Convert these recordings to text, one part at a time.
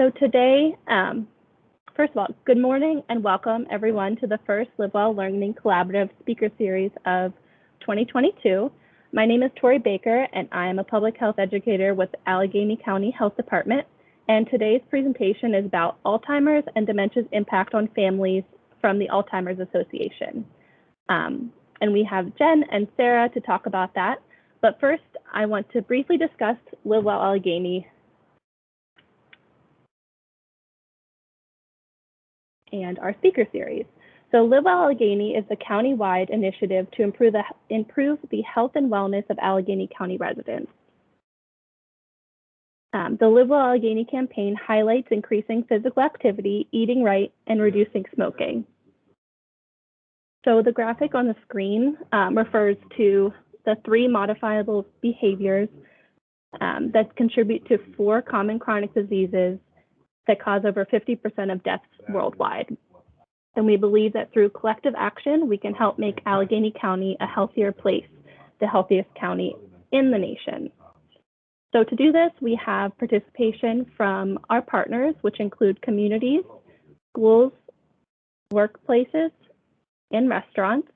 So today, first of all, good morning and welcome everyone to the first Livewell Learning Collaborative Speaker Series of 2022. My name is Tori Baker and I am a public health educator with Allegheny County Health Department. And today's presentation is about Alzheimer's and dementia's impact on families from the Alzheimer's Association. And we have Jen and Sarah to talk about that. But first, I want to briefly discuss Livewell Allegheny and our speaker series. So Livewell Allegheny is a county-wide initiative to improve the health and wellness of Allegheny County residents. The Livewell Allegheny campaign highlights increasing physical activity, eating right, and reducing smoking. So the graphic on the screen refers to the 3 modifiable behaviors that contribute to 4 common chronic diseases that cause over 50% of deaths worldwide. And we believe that through collective action, we can help make Allegheny County a healthier place, the healthiest county in the nation. So to do this, we have participation from our partners, which include communities, schools, workplaces, and restaurants.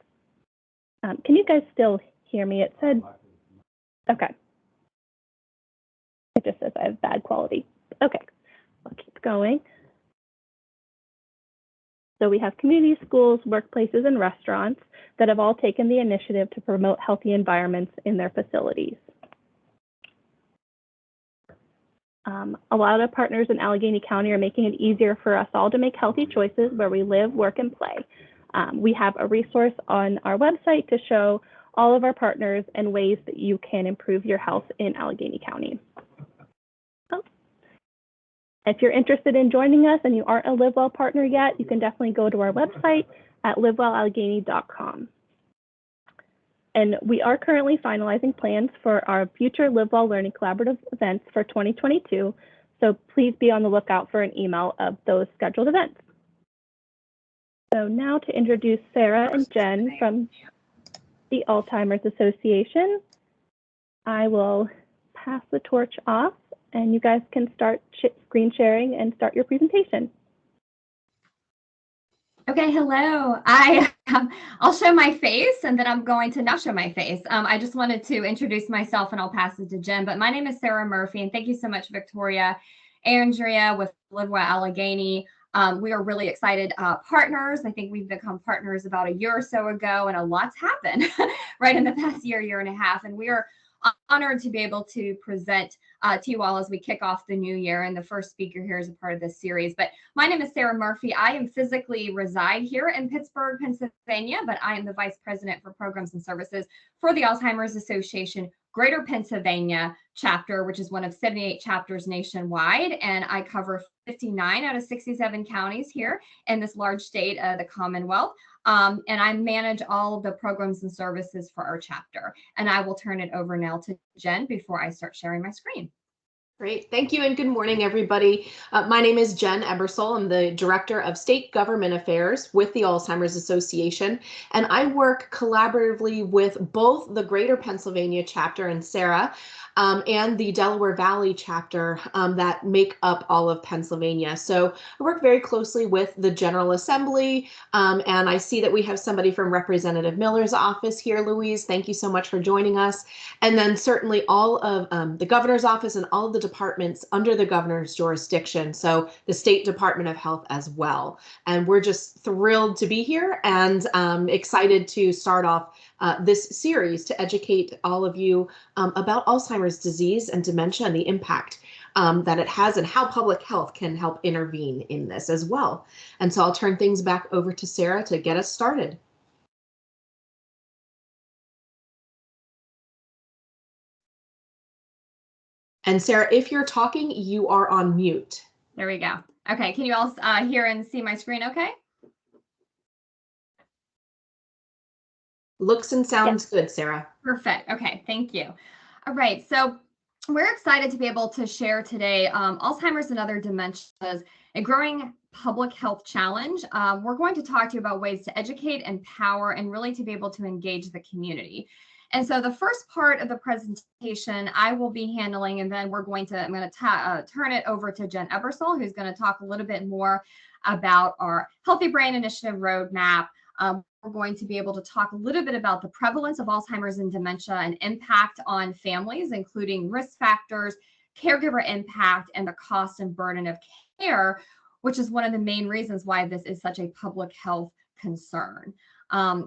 Can you guys still hear me? It said, okay. It just says I have bad quality. Okay, I'll keep going. So we have communities, schools, workplaces, and restaurants that have all taken the initiative to promote healthy environments in their facilities. A lot of partners in Allegheny County are making it easier for us all to make healthy choices where we live, work, and play. We have a resource on our website to show all of our partners and ways that you can improve your health in Allegheny County. If you're interested in joining us and you aren't a Livewell partner yet, you can definitely go to our website at livewellallegheny.com. And we are currently finalizing plans for our future Livewell Learning Collaborative events for 2022. So please be on the lookout for an email of those scheduled events. So now to introduce Sarah and Jen from the Alzheimer's Association, I will pass the torch off and you guys can start screen sharing and start your presentation. Okay, hello. I'll show my face and then I'm going to not show my face. I just wanted to introduce myself and I'll pass it to Jen, but my name is Sarah Murphy and thank you so much, Victoria, Andrea with Livewell Allegheny. We are really excited partners. I think we've become partners about a year or so ago and a lot's happened right in the past year and a half. And we are honored to be able to present to you all as we kick off the new year. And the first speaker here is a part of this series. But my name is Sarah Murphy. I am physically reside here in Pittsburgh, Pennsylvania, but I am the Vice President for Programs and Services for the Alzheimer's Association Greater Pennsylvania chapter, which is one of 78 chapters nationwide. And I cover 59 out of 67 counties here in this large state of the Commonwealth. And I manage all of the programs and services for our chapter. And I will turn it over now to Jen before I start sharing my screen. Great. Thank you and good morning, everybody. My name is Jen Ebersole. I'm the Director of State Government Affairs with the Alzheimer's Association, and I work collaboratively with both the Greater Pennsylvania chapter and Sarah and the Delaware Valley chapter that make up all of Pennsylvania. So I work very closely with the General Assembly, and I see that we have somebody from Representative Miller's office here. Louise, thank you so much for joining us. And then certainly all of the governor's office and all of the departments under the governor's jurisdiction. So the State Department of Health as well. And we're just thrilled to be here and excited to start off this series to educate all of you about Alzheimer's disease and dementia and the impact that it has and how public health can help intervene in this as well. And so I'll turn things back over to Sarah to get us started. And Sarah, if you're talking, you are on mute. There we go. Okay, can you all hear and see my screen okay? Looks and sounds good, Sarah. Perfect. Okay, thank you. All right, so we're excited to be able to share today Alzheimer's and other dementias, a growing public health challenge. We're going to talk to you about ways to educate, empower, and really to be able to engage the community. And so the first part of the presentation I will be handling, and then I'm going to turn it over to Jen Ebersole, who's going to talk a little bit more about our Healthy Brain Initiative roadmap. We're going to be able to talk a little bit about the prevalence of Alzheimer's and dementia and impact on families, including risk factors, caregiver impact, and the cost and burden of care, which is one of the main reasons why this is such a public health concern.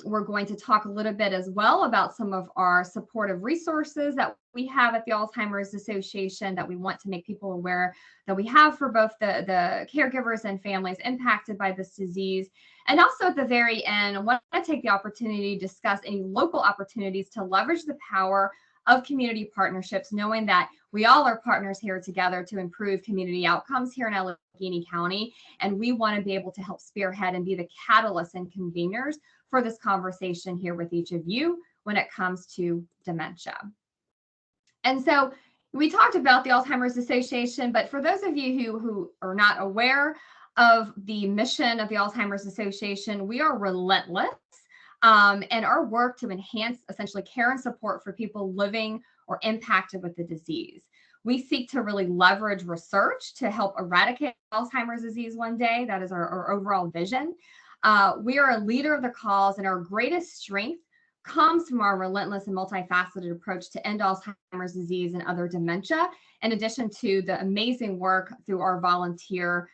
We're going to talk a little bit as well about some of our supportive resources that we have at the Alzheimer's Association that we want to make people aware that we have for both the caregivers and families impacted by this disease. And also at the very end, I want to take the opportunity to discuss any local opportunities to leverage the power of community partnerships, knowing that we all are partners here together to improve community outcomes here in Allegheny County. And we want to be able to help spearhead and be the catalysts and conveners for this conversation here with each of you when it comes to dementia. And so we talked about the Alzheimer's Association, but for those of you who are not aware of the mission of the Alzheimer's Association, we are relentless in our work to enhance essentially care and support for people living or impacted with the disease. We seek to really leverage research to help eradicate Alzheimer's disease one day. That is our overall vision. We are a leader of the cause, and our greatest strength comes from our relentless and multifaceted approach to end Alzheimer's disease and other dementia, in addition to the amazing work through our volunteer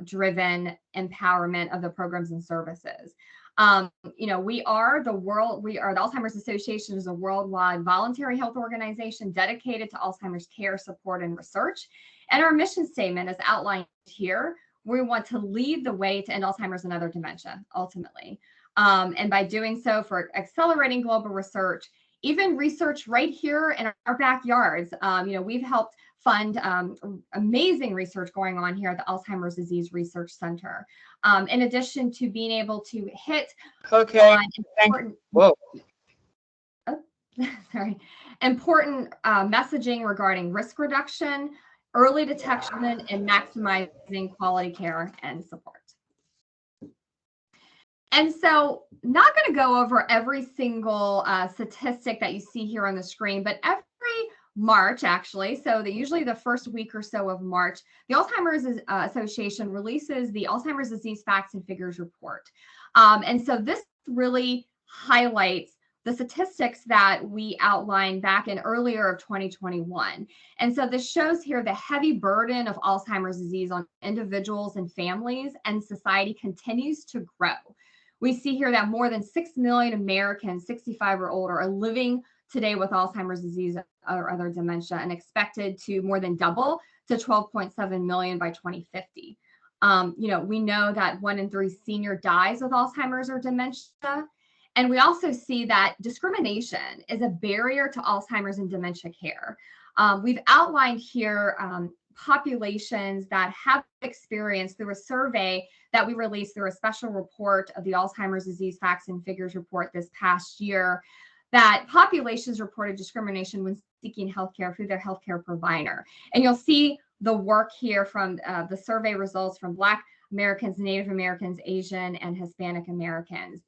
driven empowerment of the programs and services. We are the Alzheimer's Association is a worldwide voluntary health organization dedicated to Alzheimer's care, support, and research. And our mission statement is outlined here. We want to lead the way to end Alzheimer's and other dementia, ultimately. And by doing so, for accelerating global research, even research right here in our backyards. We've helped fund amazing research going on here at the Alzheimer's Disease Research Center. In addition to being able to hit important messaging regarding risk reduction, early detection, and maximizing quality care and support. And so, not going to go over every single statistic that you see here on the screen, but every March, actually, usually the first week or so of March, the Alzheimer's Association releases the Alzheimer's Disease Facts and Figures report. And so this really highlights the statistics that we outlined back in earlier of 2021. And so this shows here the heavy burden of Alzheimer's disease on individuals and families, and society continues to grow. We see here that more than 6 million Americans 65 or older are living today with Alzheimer's disease or other dementia, and expected to more than double to 12.7 million by 2050. We know that 1 in 3 senior dies with Alzheimer's or dementia. And we also see that discrimination is a barrier to Alzheimer's and dementia care. We've outlined here populations that have experienced, through a survey that we released through a special report of the Alzheimer's Disease Facts and Figures report this past year, that populations reported discrimination when seeking healthcare through their healthcare provider. And you'll see the work here from the survey results from Black Americans, Native Americans, Asian, and Hispanic Americans.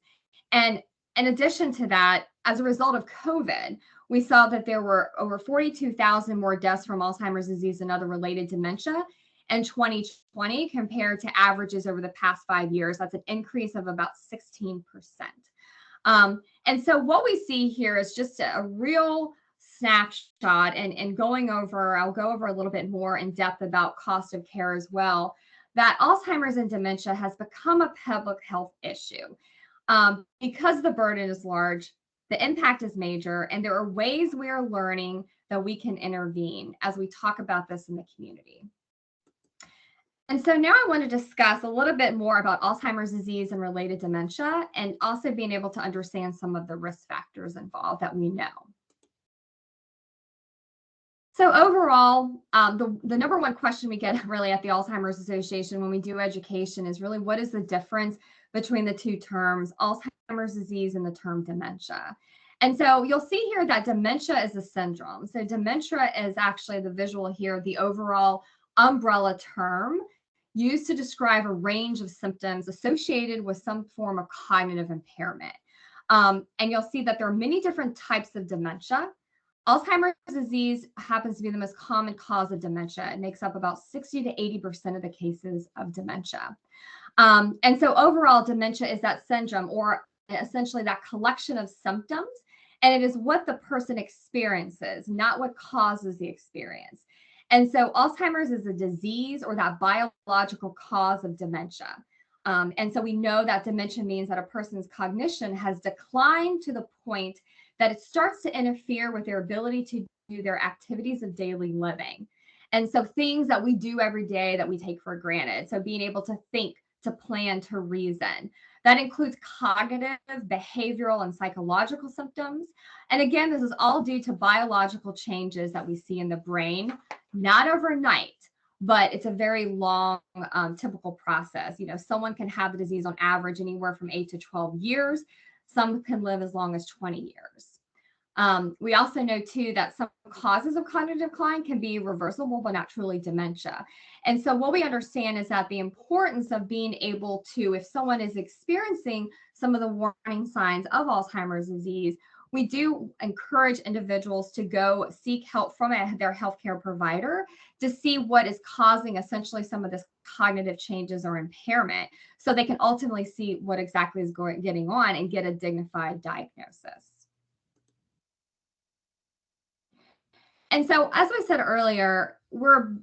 And in addition to that, as a result of COVID, we saw that there were over 42,000 more deaths from Alzheimer's disease and other related dementia in 2020 compared to averages over the past 5 years. That's an increase of about 16%. And so what we see here is just a real snapshot, and I'll go over a little bit more in depth about cost of care as well, that Alzheimer's and dementia has become a public health issue. Because the burden is large, the impact is major, and there are ways we are learning that we can intervene as we talk about this in the community. And so now I want to discuss a little bit more about Alzheimer's disease and related dementia, and also being able to understand some of the risk factors involved that we know. So overall, the number one question we get really at the Alzheimer's Association when we do education is really, what is the difference between the two terms, Alzheimer's disease and the term dementia? And so you'll see here that dementia is a syndrome. So dementia is actually, the visual here, the overall umbrella term used to describe a range of symptoms associated with some form of cognitive impairment. And you'll see that there are many different types of dementia. Alzheimer's disease happens to be the most common cause of dementia. It makes up about 60 to 80% of the cases of dementia. And so overall, dementia is that syndrome, or essentially that collection of symptoms, and it is what the person experiences, not what causes the experience. And so Alzheimer's is a disease or that biological cause of dementia. And so we know that dementia means that a person's cognition has declined to the point that it starts to interfere with their ability to do their activities of daily living. And so things that we do every day that we take for granted. So being able to think, to plan, to reason. That includes cognitive, behavioral, and psychological symptoms. And again, this is all due to biological changes that we see in the brain, not overnight, but it's a very long, typical process. You know, someone can have the disease on average anywhere from 8 to 12 years. Some can live as long as 20 years. We also know too that some causes of cognitive decline can be reversible, but not truly dementia. And so what we understand is that the importance of being able to, if someone is experiencing some of the warning signs of Alzheimer's disease, we do encourage individuals to go seek help from their healthcare provider to see what is causing essentially some of this cognitive changes or impairment, so they can ultimately see what exactly is getting on and get a dignified diagnosis. And so, as I said earlier, we're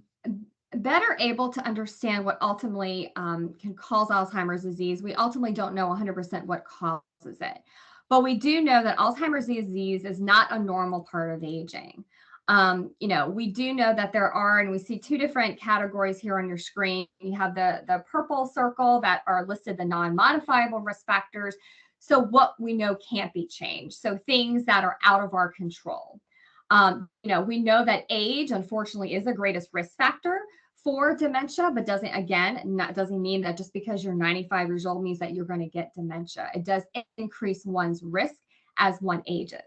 better able to understand what ultimately can cause Alzheimer's disease. We ultimately don't know 100% what causes it, but we do know that Alzheimer's disease is not a normal part of aging. You know, we do know that there are, and we see two different categories here on your screen. You have the purple circle that are listed the non-modifiable risk factors. So what we know can't be changed. So things that are out of our control. You know, we know that age, unfortunately, is the greatest risk factor for dementia, but doesn't mean that just because you're 95 years old means that you're going to get dementia. It does increase one's risk as one ages.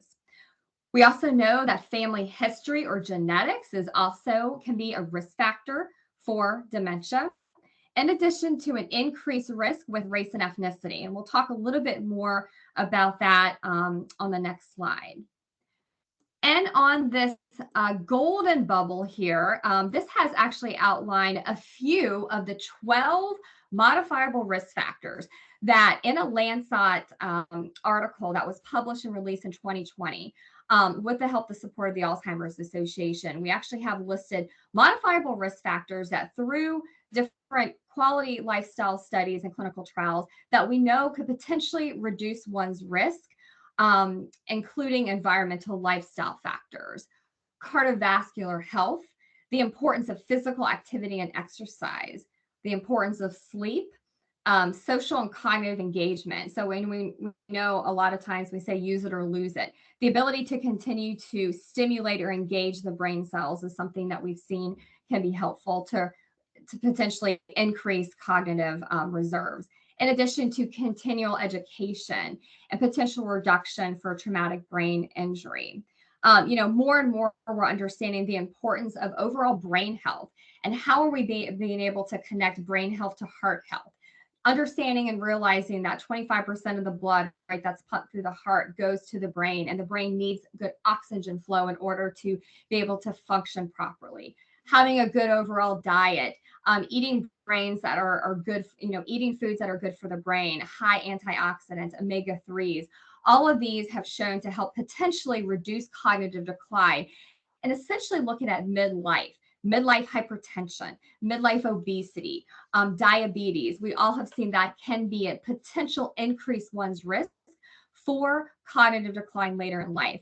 We also know that family history or genetics can be a risk factor for dementia, in addition to an increased risk with race and ethnicity. And we'll talk a little bit more about that on the next slide. And on this golden bubble here, this has actually outlined a few of the 12 modifiable risk factors that in a Lancet article that was published and released in 2020, with the help and support of the Alzheimer's Association, we actually have listed modifiable risk factors that through different quality lifestyle studies and clinical trials that we know could potentially reduce one's risk, including environmental lifestyle factors, cardiovascular health, the importance of physical activity and exercise, the importance of sleep, social and cognitive engagement. So when we know a lot of times we say use it or lose it, the ability to continue to stimulate or engage the brain cells is something that we've seen can be helpful to potentially increase cognitive reserves. In addition to continual education and potential reduction for traumatic brain injury. You know, more and more we're understanding the importance of overall brain health and how are we being able to connect brain health to heart health. Understanding and realizing that 25% of the blood, right, that's pumped through the heart goes to the brain, and the brain needs good oxygen flow in order to be able to function properly. Having a good overall diet, eating brains that are good, you know, eating foods that are good for the brain, high antioxidants, omega-3s, all of these have shown to help potentially reduce cognitive decline. And essentially looking at midlife hypertension, midlife obesity, diabetes, we all have seen that can be a potential increase one's risk for cognitive decline later in life.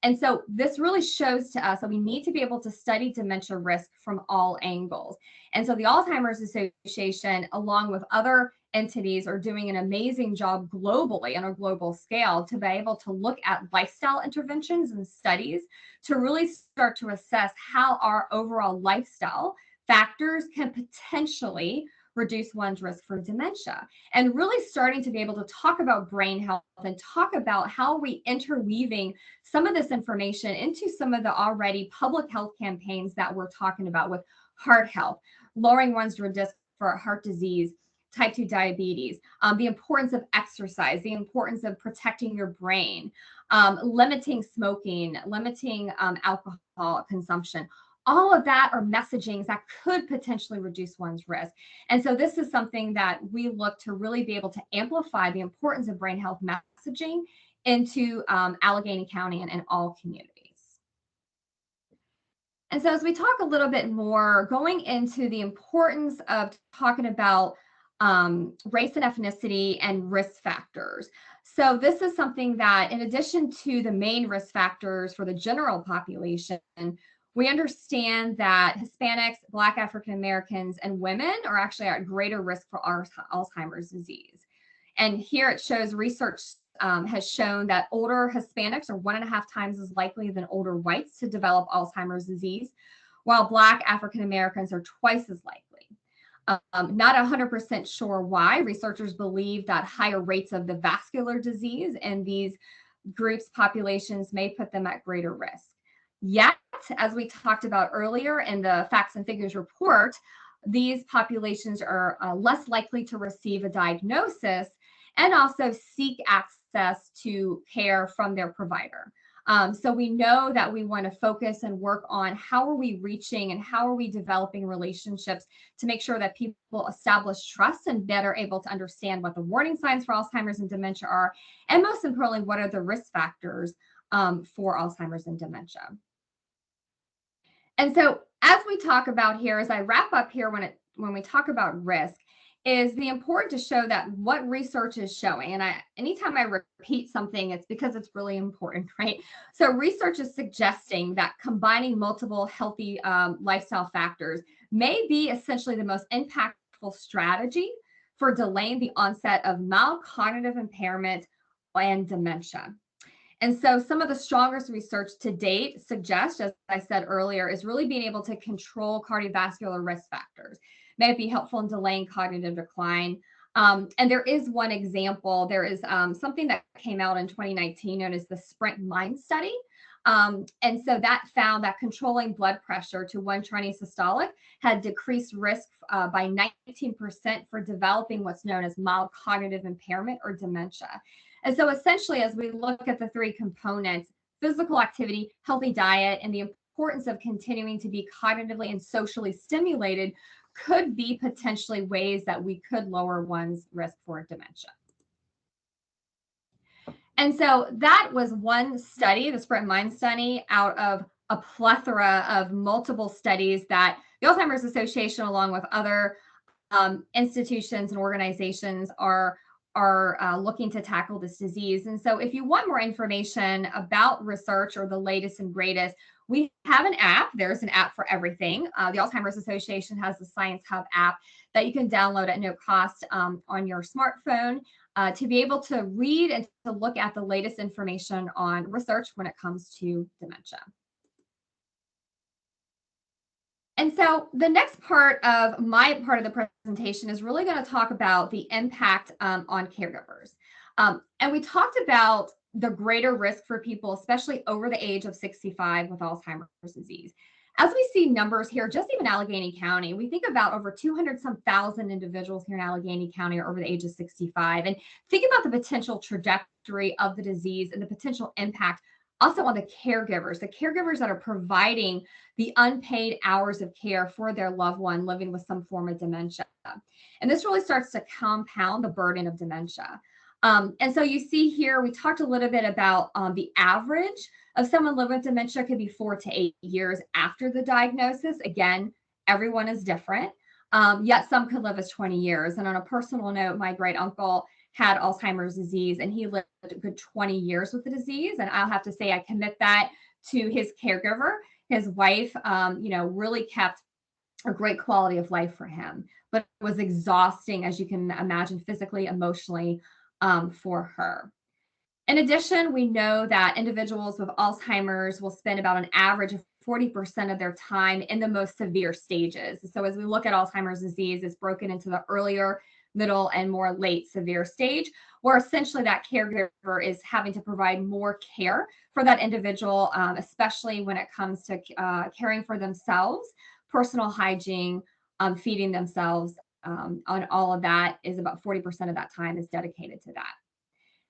And so this really shows to us that we need to be able to study dementia risk from all angles. And so the Alzheimer's Association, along with other entities, are doing an amazing job globally on a global scale to be able to look at lifestyle interventions and studies to really start to assess how our overall lifestyle factors can potentially reduce one's risk for dementia, and really starting to be able to talk about brain health and talk about how we interweaving some of this information into some of the already public health campaigns that we're talking about with heart health, lowering one's risk for heart disease, type 2 diabetes, the importance of exercise, the importance of protecting your brain, limiting smoking, limiting alcohol consumption. All of that are messagings that could potentially reduce one's risk. And so this is something that we look to really be able to amplify the importance of brain health messaging into Allegheny County and all communities. And so as we talk a little bit more, going into the importance of talking about race and ethnicity and risk factors. So this is something that, in addition to the main risk factors for the general population, we understand that Hispanics, Black African Americans, and women are actually at greater risk for Alzheimer's disease. And here it shows research has shown that older Hispanics are 1.5 times as likely than older whites to develop Alzheimer's disease, while Black African Americans are twice as likely. Not 100% sure why. Researchers believe that higher rates of the vascular disease in these groups' populations may put them at greater risk. Yet, as we talked about earlier in the Facts and Figures report, these populations are less likely to receive a diagnosis and also seek access to care from their provider. So we know that we want to focus and work on how are we reaching and how are we developing relationships to make sure that people establish trust and better able to understand what the warning signs for Alzheimer's and dementia are, and most importantly, what are the risk factors for Alzheimer's and dementia. And so as we talk about here, as I wrap up here when we talk about risk, is the important to show that what research is showing, and anytime I repeat something, it's because it's really important, right? So research is suggesting that combining multiple healthy lifestyle factors may be essentially the most impactful strategy for delaying the onset of mild cognitive impairment and dementia. And so some of the strongest research to date suggests, as I said earlier, is really being able to control cardiovascular risk factors. May it be helpful in delaying cognitive decline. And there is one example. There is something that came out in 2019 known as the Sprint Mind Study. And so that found that controlling blood pressure to 120 systolic had decreased risk by 19% for developing what's known as mild cognitive impairment or dementia. And so essentially, as we look at the three components, physical activity, healthy diet, and the importance of continuing to be cognitively and socially stimulated could be potentially ways that we could lower one's risk for dementia. And so that was one study, the Sprint Mind Study, out of a plethora of multiple studies that the Alzheimer's Association, along with other institutions and organizations, are looking to tackle this disease. And so if you want more information about research or the latest and greatest, we have an app. There's an app for everything. The Alzheimer's Association has the Science Hub app that you can download at no cost on your smartphone to be able to read and to look at the latest information on research when it comes to dementia. And so the next part of my part of the presentation is really going to talk about the impact on caregivers. And we talked about the greater risk for people, especially over the age of 65 with Alzheimer's disease. As we see numbers here, just even Allegheny County, we think about over 200-some-thousand individuals here in Allegheny County are over the age of 65. And think about the potential trajectory of the disease and the potential impact also on the caregivers that are providing the unpaid hours of care for their loved one living with some form of dementia. And this really starts to compound the burden of dementia. And so you see here, we talked a little bit about the average of someone living with dementia could be 4 to 8 years after the diagnosis. Again, everyone is different, yet some could live as 20 years. And on a personal note, my great uncle had Alzheimer's disease and he lived a good 20 years with the disease. And I'll have to say, I commit that to his caregiver. His wife, really kept a great quality of life for him, but it was exhausting, as you can imagine, physically, emotionally, for her. In addition, we know that individuals with Alzheimer's will spend about an average of 40% of their time in the most severe stages. So as we look at Alzheimer's disease, it's broken into the earlier, middle, and more late severe stage, where essentially that caregiver is having to provide more care for that individual, especially when it comes to caring for themselves, personal hygiene, feeding themselves, on all of that is about 40% of that time is dedicated to that.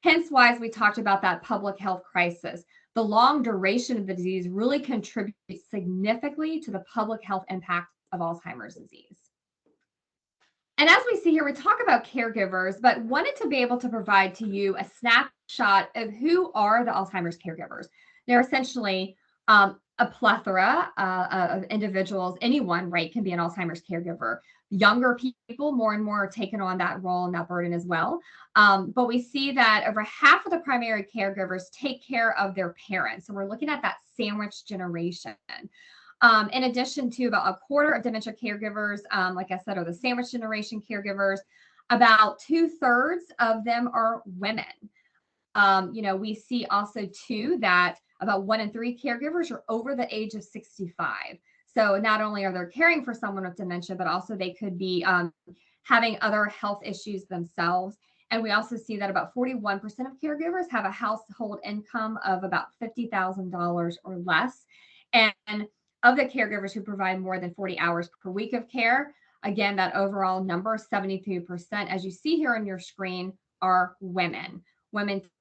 Hence why, as we talked about that public health crisis, the long duration of the disease really contributes significantly to the public health impact of Alzheimer's disease. And as we see here, we talk about caregivers, but wanted to be able to provide to you a snapshot of who are the Alzheimer's caregivers. They're essentially a plethora of individuals. Anyone, right, can be an Alzheimer's caregiver. Younger people more and more are taking on that role and that burden as well. But we see that over half of the primary caregivers take care of their parents. So we're looking at that sandwich generation. In addition to about a quarter of dementia caregivers, like I said, are the sandwich generation caregivers. About 2/3 of them are women. We see also too that about 1 in 3 caregivers are over the age of 65. So not only are they caring for someone with dementia, but also they could be having other health issues themselves. And we also see that about 41% of caregivers have a household income of about $50,000 or less. And of the caregivers who provide more than 40 hours per week of care, again, that overall number, 73%, as you see here on your screen, are women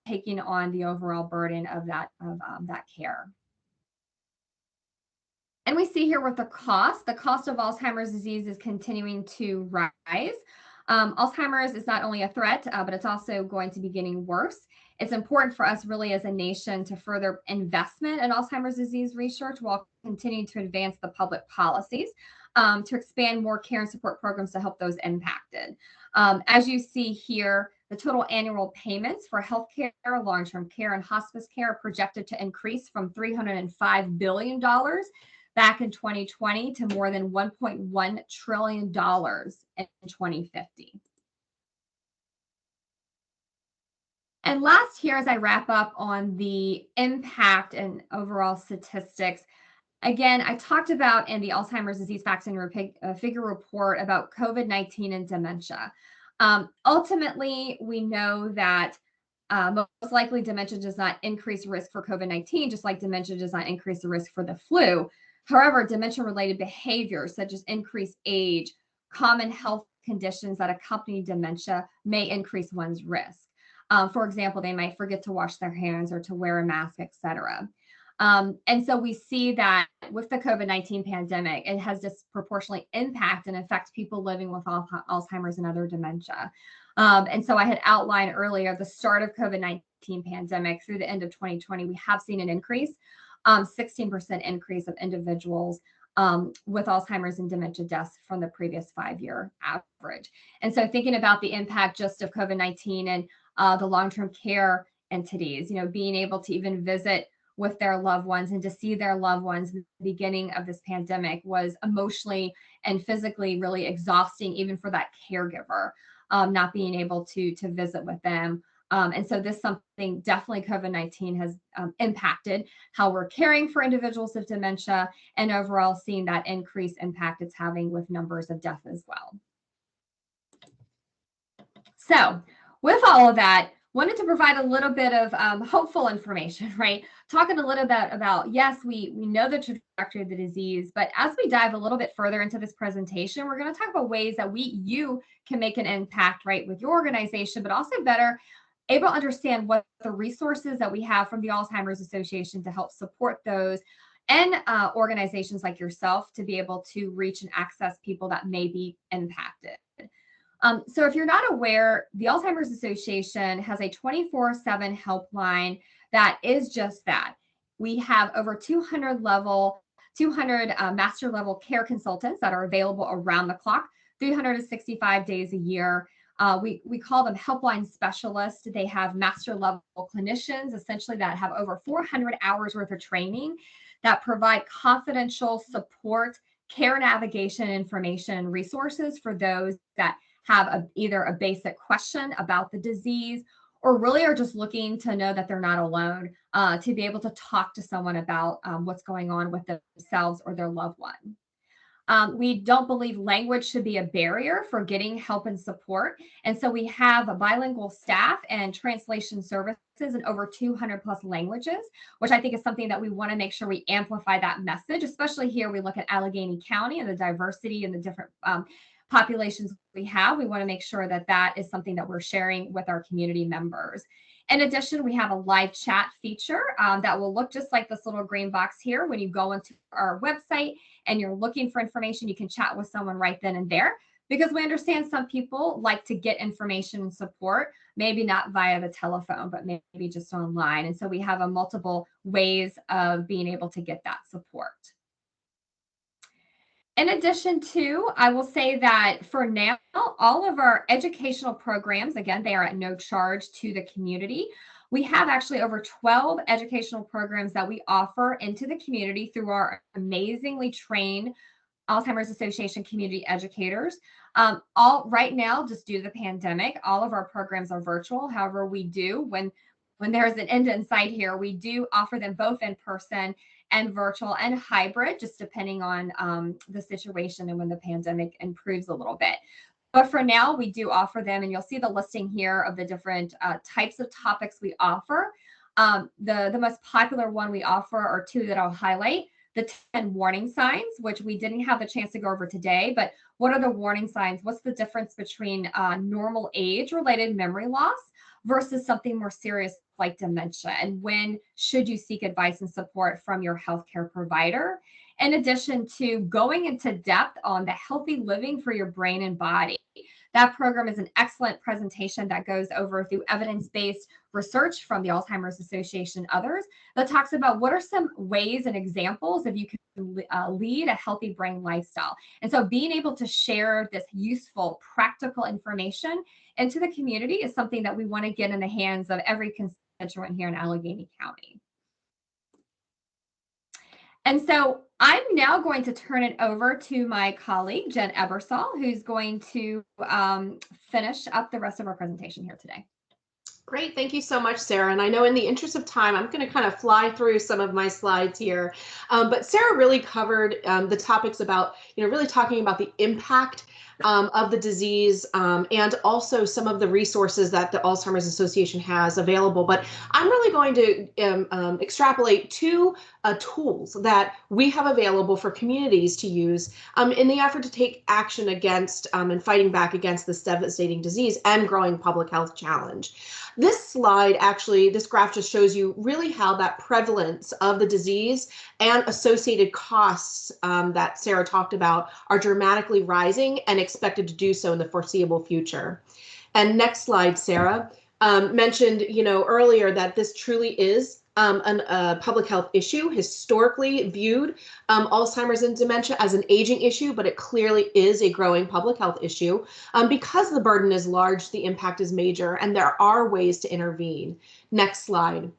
taking on the overall burden of that care. And we see here with the cost of Alzheimer's disease is continuing to rise. Alzheimer's is not only a threat, but it's also going to be getting worse. It's important for us really as a nation to further investment in Alzheimer's disease research while continuing to advance the public policies to expand more care and support programs to help those impacted. As you see here, the total annual payments for healthcare, long-term care, and hospice care are projected to increase from $305 billion back in 2020 to more than $1.1 trillion in 2050. And last here, as I wrap up on the impact and overall statistics, again, I talked about in the Alzheimer's Disease Facts and Figure report about COVID-19 and dementia. Ultimately, we know that most likely dementia does not increase risk for COVID-19, just like dementia does not increase the risk for the flu. However, dementia-related behaviors such as increased age, common health conditions that accompany dementia may increase one's risk. For example, they might forget to wash their hands or to wear a mask, etc. And so we see that with the COVID-19 pandemic, it has disproportionately impact and affects people living with Alzheimer's and other dementia. And so I had outlined earlier the start of COVID-19 pandemic through the end of 2020, we have seen an increase, 16% increase of individuals with Alzheimer's and dementia deaths from the previous 5-year average. And so thinking about the impact just of COVID-19 and the long-term care entities, being able to even visit with their loved ones and to see their loved ones in the beginning of this pandemic was emotionally and physically really exhausting, even for that caregiver, not being able to visit with them. And so this is something definitely COVID-19 has impacted how we're caring for individuals with dementia and overall seeing that increased impact it's having with numbers of death as well. So with all of that, wanted to provide a little bit of hopeful information, right? Talking a little bit about, yes, we know the trajectory of the disease, but as we dive a little bit further into this presentation, we're going to talk about ways that you can make an impact, right, with your organization, but also better able to understand what the resources that we have from the Alzheimer's Association to help support those and organizations like yourself to be able to reach and access people that may be impacted. So if you're not aware, the Alzheimer's Association has a 24/7 helpline that is just that. We have over 200 master level care consultants that are available around the clock, 365 days a year. We call them helpline specialists. They have master level clinicians, essentially that have over 400 hours worth of training that provide confidential support, care navigation information, and resources for those that have either a basic question about the disease or really are just looking to know that they're not alone, to be able to talk to someone about what's going on with themselves or their loved one. We don't believe language should be a barrier for getting help and support. And so we have a bilingual staff and translation services in over 200 plus languages, which I think is something that we want to make sure we amplify that message, especially here we look at Allegheny County and the diversity and the different populations we have, we want to make sure that that is something that we're sharing with our community members. In addition, we have a live chat feature that will look just like this little green box here. When you go into our website and you're looking for information, you can chat with someone right then and there, because we understand some people like to get information and support, maybe not via the telephone, but maybe just online. And so we have a multiple ways of being able to get that support. In addition to, I will say that for now, all of our educational programs, again, they are at no charge to the community. We have actually over 12 educational programs that we offer into the community through our amazingly trained Alzheimer's Association community educators. Right now, just due to the pandemic, all of our programs are virtual. However, we do, when there's an end in sight here, we do offer them both in person and virtual and hybrid, just depending on the situation and when the pandemic improves a little bit. But for now, we do offer them, and you'll see the listing here of the different types of topics we offer. The most popular one we offer are two that I'll highlight. The 10 warning signs, which we didn't have the chance to go over today, but what are the warning signs? What's the difference between normal age-related memory loss versus something more serious like dementia? And when should you seek advice and support from your healthcare provider? In addition to going into depth on the healthy living for your brain and body. That program is an excellent presentation that goes over through evidence-based research from the Alzheimer's Association and others that talks about what are some ways and examples of you can lead a healthy brain lifestyle. And so being able to share this useful, practical information into the community is something that we want to get in the hands of every constituent here in Allegheny County. And so I'm now going to turn it over to my colleague, Jen Ebersole, who's going to finish up the rest of our presentation here today. Great, thank you so much, Sarah. And I know in the interest of time, I'm going to kind of fly through some of my slides here. But Sarah really covered the topics about, really talking about the impact of the disease and also some of the resources that the Alzheimer's Association has available. But I'm really going to extrapolate two tools that we have available for communities to use in the effort to take action against and fighting back against this devastating disease and growing public health challenge. This slide, actually, this graph just shows you really how that prevalence of the disease and associated costs that Sarah talked about are dramatically rising and expected to do so in the foreseeable future. And next slide, Sarah mentioned, earlier that this truly is a public health issue, historically viewed Alzheimer's and dementia as an aging issue, but it clearly is a growing public health issue. Because the burden is large, the impact is major, and there are ways to intervene. Next slide.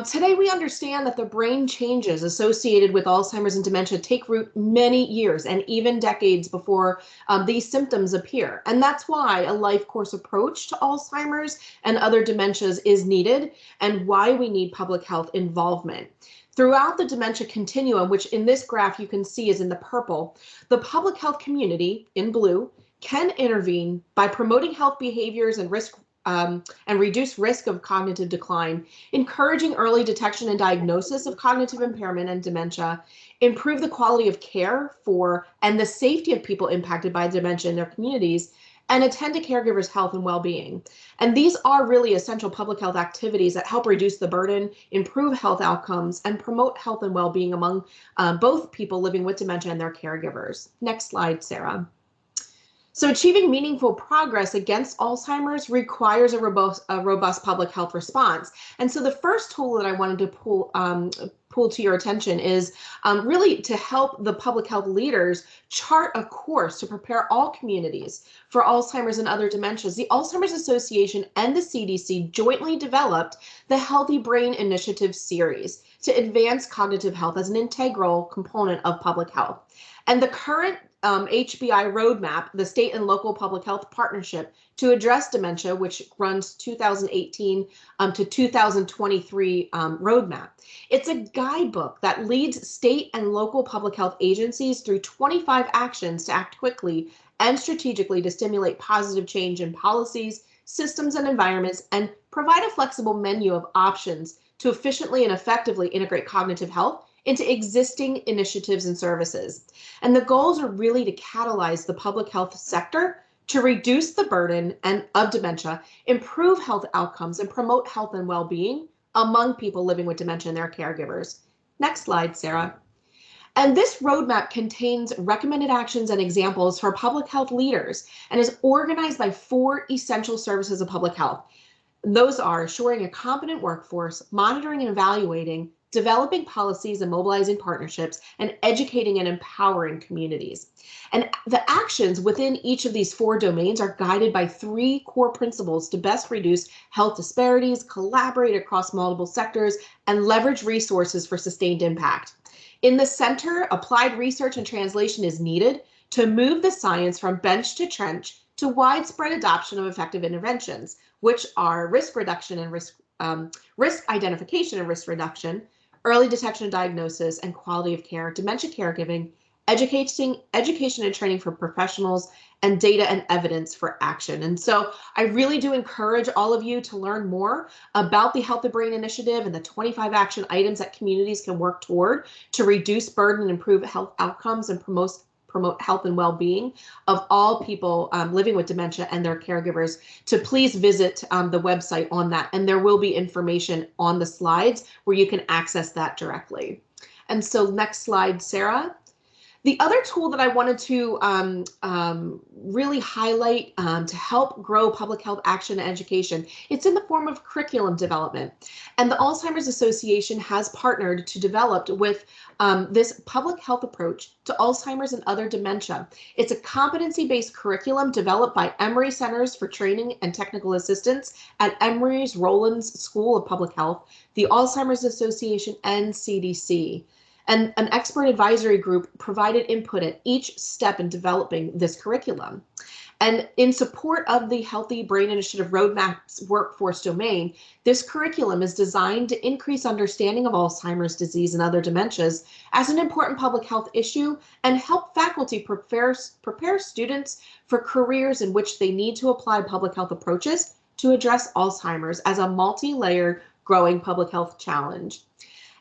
Today, we understand that the brain changes associated with Alzheimer's and dementia take root many years and even decades before these symptoms appear. And that's why a life course approach to Alzheimer's and other dementias is needed, and why we need public health involvement. Throughout the dementia continuum, which in this graph you can see is in the purple, the public health community in blue can intervene by promoting health behaviors and reduce risk of cognitive decline, encouraging early detection and diagnosis of cognitive impairment and dementia, improve the quality of care for and the safety of people impacted by dementia in their communities, and attend to caregivers' health and well-being. And these are really essential public health activities that help reduce the burden, improve health outcomes, and promote health and well-being among both people living with dementia and their caregivers. Next slide, Sarah. So achieving meaningful progress against Alzheimer's requires a robust public health response. And so the first tool that I wanted to pull to your attention is really to help the public health leaders chart a course to prepare all communities for Alzheimer's and other dementias. The Alzheimer's Association and the CDC jointly developed the Healthy Brain Initiative series to advance cognitive health as an integral component of public health. And the current Hbi Roadmap, the state and local public health partnership to address dementia, which runs 2018 to 2023 roadmap. It's a guidebook that leads state and local public health agencies through 25 actions to act quickly and strategically to stimulate positive change in policies, systems, and environments, and provide a flexible menu of options to efficiently and effectively integrate cognitive health into existing initiatives and services. And the goals are really to catalyze the public health sector to reduce the burden of dementia, improve health outcomes, and promote health and well-being among people living with dementia and their caregivers. Next slide, Sarah. And this roadmap contains recommended actions and examples for public health leaders and is organized by 4 essential services of public health. Those are assuring a competent workforce, monitoring and evaluating, developing policies and mobilizing partnerships, and educating and empowering communities. And the actions within each of these 4 domains are guided by 3 core principles to best reduce health disparities, collaborate across multiple sectors, and leverage resources for sustained impact. In the center, applied research and translation is needed to move the science from bench to trench to widespread adoption of effective interventions, which are risk reduction and risk identification and risk reduction, early detection and diagnosis, and quality of care, dementia caregiving, education and training for professionals, and data and evidence for action. And so I really do encourage all of you to learn more about the Health the Brain Initiative and the 25 action items that communities can work toward to reduce burden and improve health outcomes and promote health and well-being of all people living with dementia and their caregivers. To please visit the website on that, and there will be information on the slides where you can access that directly. And so next slide, Sarah. The other tool that I wanted to really highlight to help grow public health action and education, it's in the form of curriculum development. And the Alzheimer's Association has partnered to develop with this public health approach to Alzheimer's and other dementia. It's a competency-based curriculum developed by Emory Centers for Training and Technical Assistance at Emory's Rollins School of Public Health, the Alzheimer's Association, and CDC. And an expert advisory group provided input at each step in developing this curriculum. And in support of the Healthy Brain Initiative Roadmap's workforce domain, this curriculum is designed to increase understanding of Alzheimer's disease and other dementias as an important public health issue and help faculty prepare students for careers in which they need to apply public health approaches to address Alzheimer's as a multi-layered growing public health challenge.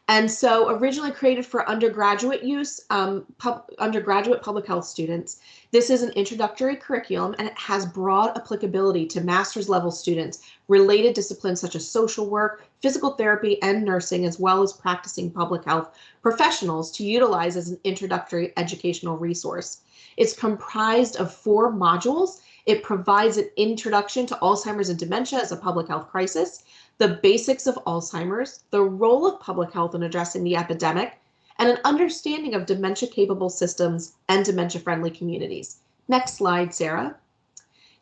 And so originally created for undergraduate use, undergraduate public health students, this is an introductory curriculum and it has broad applicability to master's level students, related disciplines such as social work, physical therapy, and nursing, as well as practicing public health professionals to utilize as an introductory educational resource. It's comprised of 4 modules. It provides an introduction to Alzheimer's and dementia as a public health crisis, the basics of Alzheimer's, the role of public health in addressing the epidemic, and an understanding of dementia-capable systems and dementia-friendly communities. Next slide, Sarah.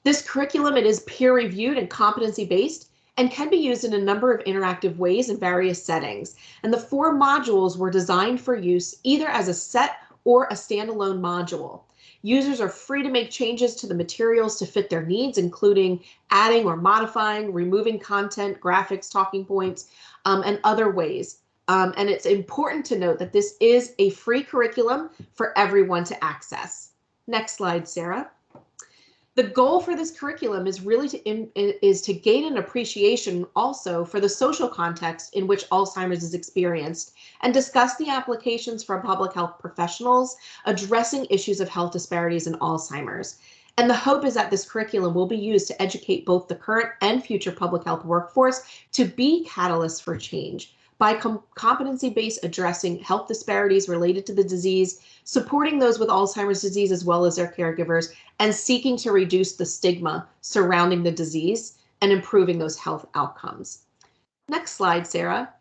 This curriculum, it is peer-reviewed and competency-based and can be used in a number of interactive ways in various settings. And the 4 modules were designed for use either as a set or a standalone module. Users are free to make changes to the materials to fit their needs, including adding or modifying, removing content, graphics, talking points, and other ways. And it's important to note that this is a free curriculum for everyone to access. Next slide, Sarah. The goal for this curriculum is really to gain an appreciation also for the social context in which Alzheimer's is experienced and discuss the applications for public health professionals addressing issues of health disparities in Alzheimer's. And the hope is that this curriculum will be used to educate both the current and future public health workforce to be catalysts for change by competency-based addressing health disparities related to the disease, supporting those with Alzheimer's disease as well as their caregivers, and seeking to reduce the stigma surrounding the disease and improving those health outcomes. Next slide, Sarah.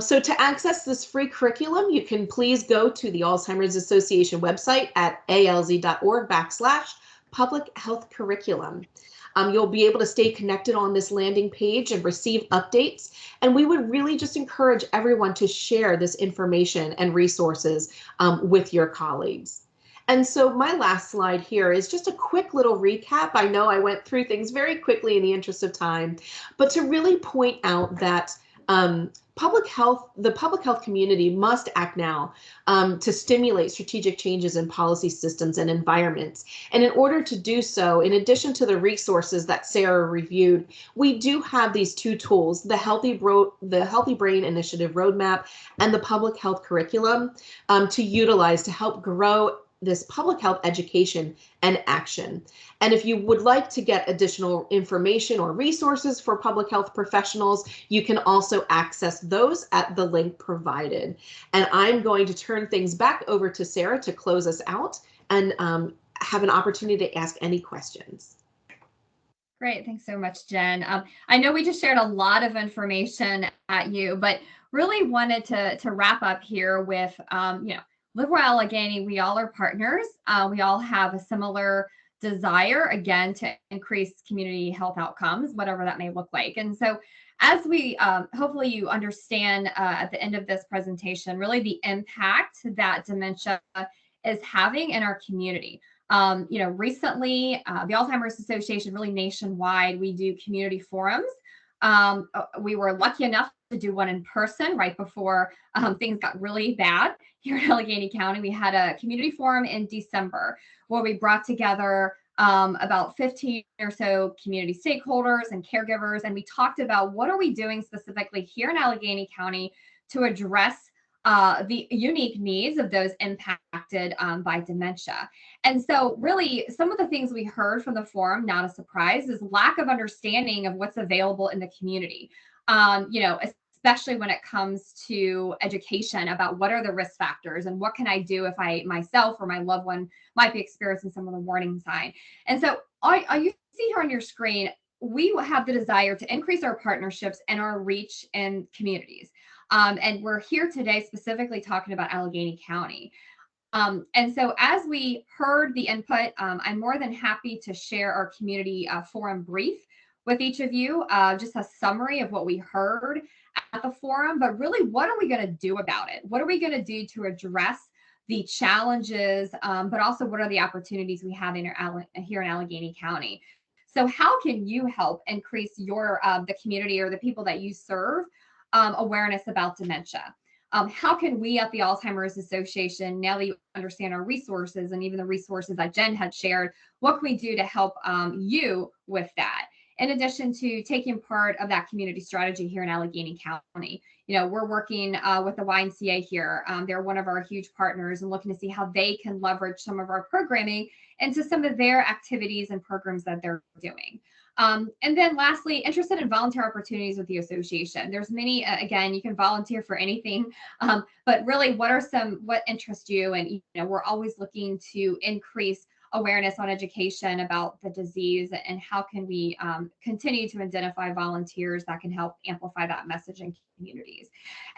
So to access this free curriculum, you can please go to the Alzheimer's Association website at alz.org/public health curriculum. You'll be able to stay connected on this landing page and receive updates. And we would really just encourage everyone to share this information and resources with your colleagues. And so my last slide here is just a quick little recap. I know I went through things very quickly in the interest of time, but to really point out that the public health community must act now to stimulate strategic changes in policy systems and environments. And in order to do so, in addition to the resources that Sarah reviewed, we do have these two tools, the Healthy Brain Initiative Roadmap and the Public Health Curriculum to utilize to help grow this public health education and action. And if you would like to get additional information or resources for public health professionals, you can also access those at the link provided. And I'm going to turn things back over to Sarah to close us out and have an opportunity to ask any questions. Great. Thanks so much, Jen. I know we just shared a lot of information at you, but really wanted to wrap up here with, Livewell Allegheny, we all are partners. We all have a similar desire, again, to increase community health outcomes, whatever that may look like. And so as we, hopefully you understand at the end of this presentation, really the impact that dementia is having in our community. Recently, the Alzheimer's Association, really nationwide, we do community forums. We were lucky enough to do one in person right before things got really bad here in Allegheny County. We had a community forum in December where we brought together about 15 or so community stakeholders and caregivers, and we talked about what are we doing specifically here in Allegheny County to address the unique needs of those impacted by dementia. And so really some of the things we heard from the forum, not a surprise, is lack of understanding of what's available in the community. Especially when it comes to education about what are the risk factors and what can I do if I myself or my loved one might be experiencing some of the warning sign. And so you see here on your screen, we have the desire to increase our partnerships and our reach in communities. And we're here today specifically talking about Allegheny County. And so as we heard the input, I'm more than happy to share our community forum brief with each of you, just a summary of what we heard at the forum, but really what are we going to do about it? What are we going to do to address the challenges, but also what are the opportunities we have here in Allegheny County? So how can you help increase your the community or the people that you serve awareness about dementia? How can we at the Alzheimer's Association, now that you understand our resources and even the resources that Jen had shared, what can we do to help you with that? In addition to taking part of that community strategy here in Allegheny County, we're working with the YMCA here. They're one of our huge partners and looking to see how they can leverage some of our programming into some of their activities and programs that they're doing. And then lastly, interested in volunteer opportunities with the association. There's many, again, you can volunteer for anything, but really what interests you? And, we're always looking to increase awareness on education about the disease and how can we continue to identify volunteers that can help amplify that message in communities.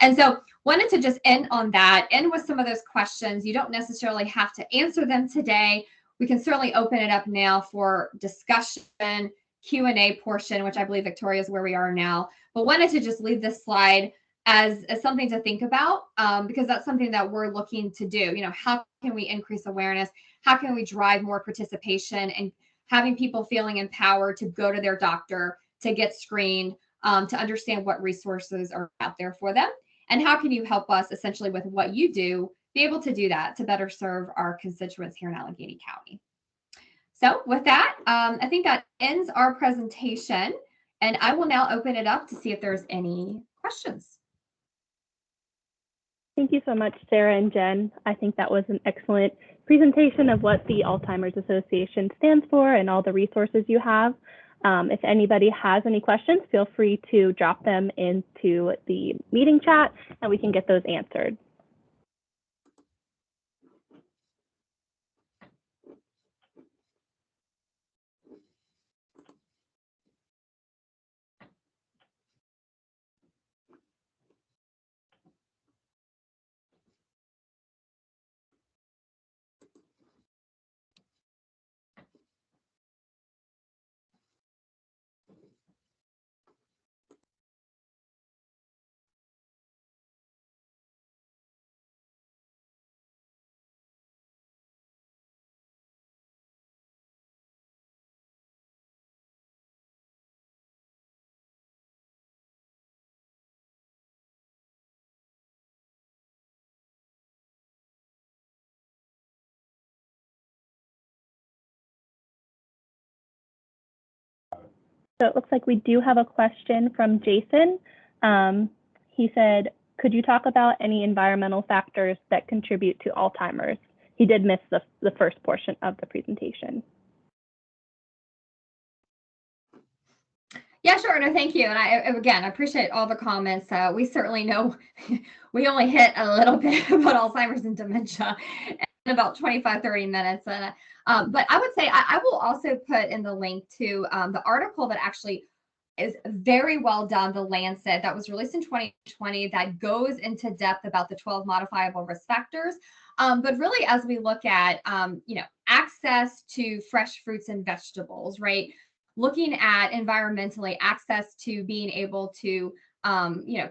And so wanted to just end on that, end with some of those questions. You don't necessarily have to answer them today. We can certainly open it up now for discussion, Q&A portion, which I believe Victoria is where we are now, but wanted to just leave this slide as something to think about because that's something that we're looking to do. How can we increase awareness? How can we drive more participation and having people feeling empowered to go to their doctor, to get screened, to understand what resources are out there for them? And how can you help us essentially with what you do, be able to do that to better serve our constituents here in Allegheny County? So with that, I think that ends our presentation, and I will now open it up to see if there's any questions. Thank you so much, Sarah and Jen. I think that was an excellent presentation of what the Alzheimer's Association stands for and all the resources you have. If anybody has any questions, feel free to drop them into the meeting chat and we can get those answered. So it looks like we do have a question from Jason. He said, could you talk about any environmental factors that contribute to Alzheimer's? He did miss the first portion of the presentation. Yeah, sure. No, thank you. And again, I appreciate all the comments. We certainly know we only hit a little bit about Alzheimer's and dementia in about 25, 30 minutes. But I would say I will also put in the link to the article that actually is very well done, The Lancet, that was released in 2020, that goes into depth about the 12 modifiable risk factors. But really, as we look at, access to fresh fruits and vegetables, right? Looking at environmentally access to being able to,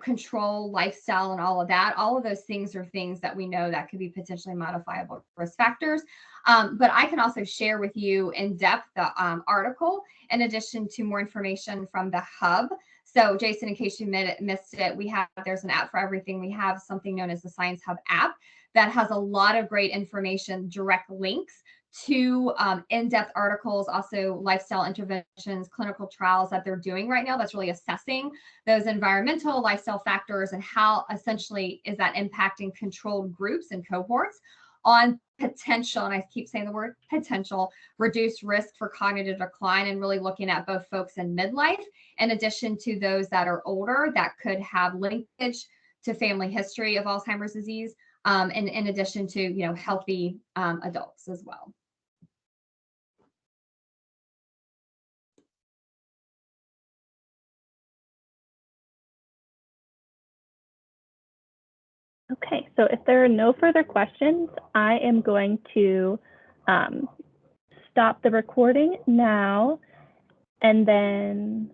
control lifestyle and all of that, all of those things are things that we know that could be potentially modifiable risk factors. But I can also share with you in depth the article, in addition to more information from the hub. So Jason, in case you missed it, there's an app for everything. We have something known as the Science Hub app that has a lot of great information, direct links to in-depth articles, also lifestyle interventions, clinical trials that they're doing right now that's really assessing those environmental lifestyle factors and how essentially is that impacting controlled groups and cohorts on potential, and I keep saying the word potential, reduced risk for cognitive decline, and really looking at both folks in midlife, in addition to those that are older that could have linkage to family history of Alzheimer's disease, and in addition to healthy adults as well. Okay, so if there are no further questions, I am going to stop the recording now, and then